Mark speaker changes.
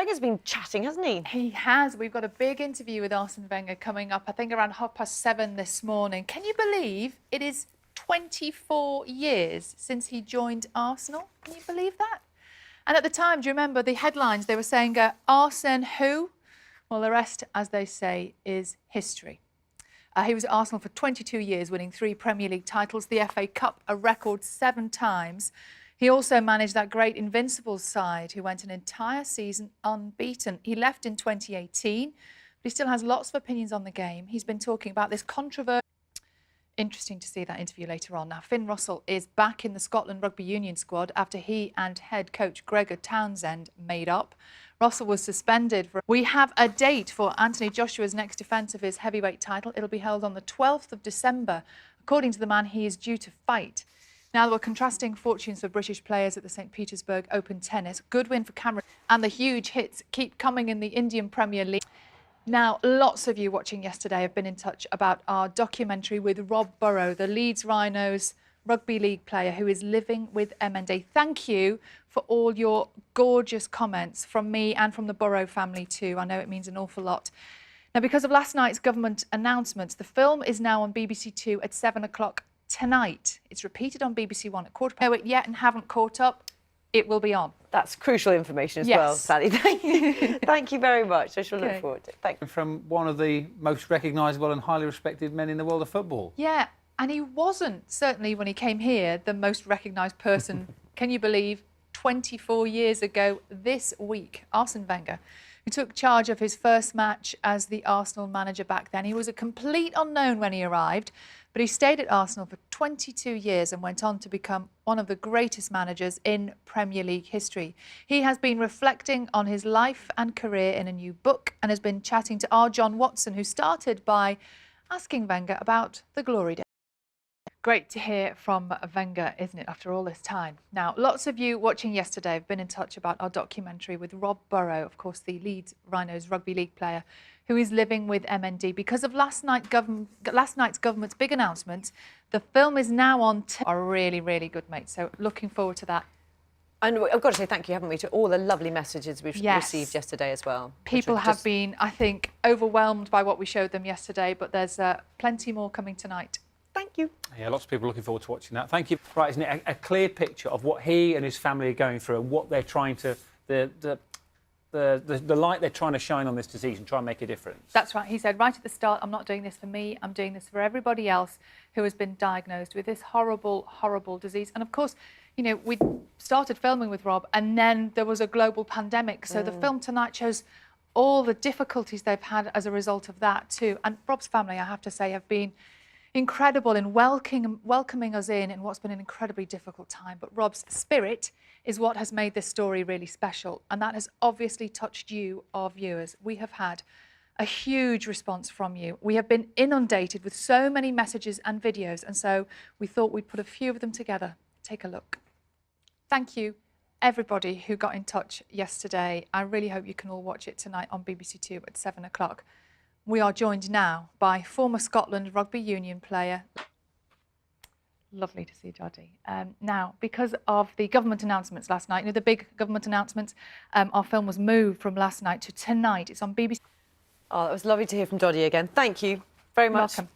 Speaker 1: Wenger's been chatting, hasn't he?
Speaker 2: He has. We've got a big interview with Arsene Wenger coming up, I think around 7:30 this morning. Can you believe it is 24 years since he joined Arsenal? Can you believe that? And at the time, do you remember the headlines? They were saying, Arsene who? Well, the rest, as they say, is history. He was at Arsenal for 22 years, winning 3 Premier League titles, the FA Cup a record 7 times. He also managed that great Invincibles side who went an entire season unbeaten. He left in 2018, but he still has lots of opinions on the game. He's been talking about this controversy. Interesting to see that interview later on. Now, Finn Russell is back in the Scotland Rugby Union squad after he and head coach Gregor Townsend made up. Russell was suspended. We have a date for Anthony Joshua's next defence of his heavyweight title. It'll be held on the 12th of December. According to the man, he is due to fight. Now, there were contrasting fortunes for British players at the St. Petersburg Open Tennis. Good win for Cameron, and the huge hits keep coming in the Indian Premier League. Now, lots of you watching yesterday have been in touch about our documentary with Rob Burrow, the Leeds Rhinos rugby league player who is living with MND. Thank you for all your gorgeous comments from me and from the Burrow family too. I know it means an awful lot. Now, because of last night's government announcements, the film is now on BBC Two at 7 o'clock tonight. It's repeated on BBC One at 15:15. Know it yet and haven't caught up, it will be on.
Speaker 1: That's crucial information as well, Sally. Thank you. Thank you very much. I shall look forward to it. Thank you.
Speaker 3: From one of the most recognisable and highly respected men in the world of football.
Speaker 2: Yeah, and he wasn't, certainly when he came here, the most recognised person, can you believe, 24 years ago this week. Arsene Wenger, who took charge of his first match as the Arsenal manager back then. He was a complete unknown when he arrived, but he stayed at Arsenal for 22 years and went on to become one of the greatest managers in Premier League history. He has been reflecting on his life and career in a new book and has been chatting to our John Watson, who started by asking Wenger about the glory days. Great to hear from Wenger, isn't it, after all this time? Now, lots of you watching yesterday have been in touch about our documentary with Rob Burrow, of course, the Leeds Rhinos rugby league player who is living with MND. Because of last night's government's big announcement, the film is now on are really, really good, mate. So looking forward to that.
Speaker 1: And I've got to say thank you, haven't we, to all the lovely messages we've received yesterday as well.
Speaker 2: People have been, I think, overwhelmed by what we showed them yesterday, but there's plenty more coming tonight.
Speaker 1: Thank you.
Speaker 3: Yeah, lots of people looking forward to watching that. Thank you. Right, isn't it a clear picture of what he and his family are going through and what they're trying to, the light they're trying to shine on this disease and try and make a difference.
Speaker 2: That's right. He said right at the start, I'm not doing this for me, I'm doing this for everybody else who has been diagnosed with this horrible, horrible disease. And of course, you know, we started filming with Rob and then there was a global pandemic. So the film tonight shows all the difficulties they've had as a result of that too. And Rob's family, I have to say, have been incredible in welcoming us in what's been an incredibly difficult time. But Rob's spirit is what has made this story really special. And that has obviously touched you, our viewers. We have had a huge response from you. We have been inundated with so many messages and videos. And so we thought we'd put a few of them together. Take a look. Thank you, everybody who got in touch yesterday. I really hope you can all watch it tonight on BBC Two at 7 o'clock. We are joined now by former Scotland Rugby Union player. Lovely to see Jodie. Now, because of the government announcements last night, you know, the big government announcements, our film was moved from last night to tonight. It's on BBC.
Speaker 1: Oh, it was lovely to hear from Doddy again. Thank you very much.
Speaker 2: Welcome.